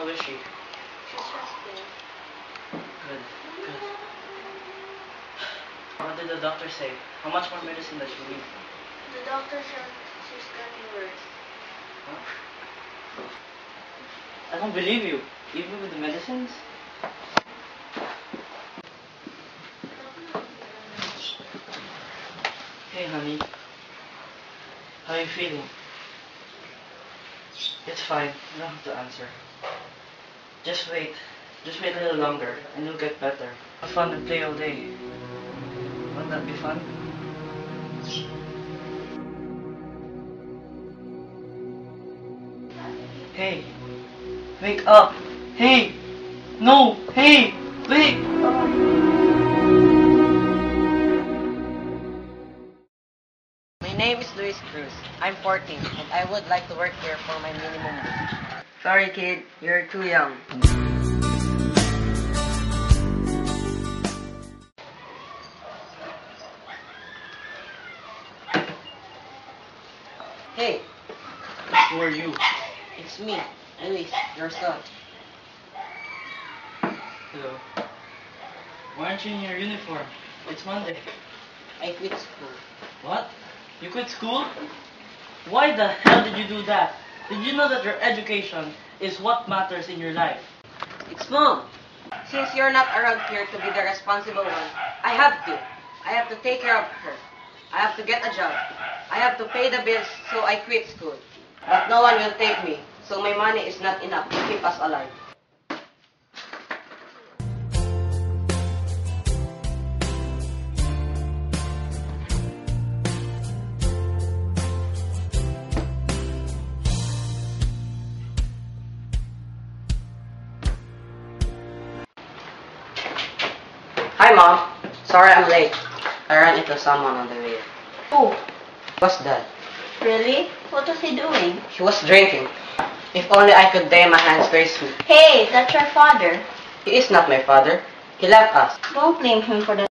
How is she? She's resting. Good. Good. What did the doctor say? How much more medicine does she need? The doctor said she's getting worse. Huh? I don't believe you. Even with the medicines? Hey, honey. How are you feeling? It's fine. You don't have to answer. Just wait. Just wait a little longer, and you'll get better. Have fun and play all day. Wouldn't that be fun? Hey! Wake up! Hey! No! Hey! Wake up! My name is Luis Cruz. I'm 14 and I would like to work here for my minimum wage. Sorry, kid. You're too young. Hey, Who are you? it's me, Luis, your son. Hello. Why aren't you in your uniform? It's Monday. I quit school. What? You quit school? Why the hell did you do that? Did you know that your education is what matters in your life? It's Mom. Since you're not around here to be the responsible one, I have to. I have to take care of her. I have to get a job. I have to pay the bills, so I quit school. But no one will take me, so my money is not enough to keep us alive. Hi, Mom. Sorry I'm late. I ran into someone on the way. Oh, What's that? really? What was he doing? He was drinking. If only I could dye my hands gracefully. Hey, that's your father. He is not my father. He left us. Don't blame him for the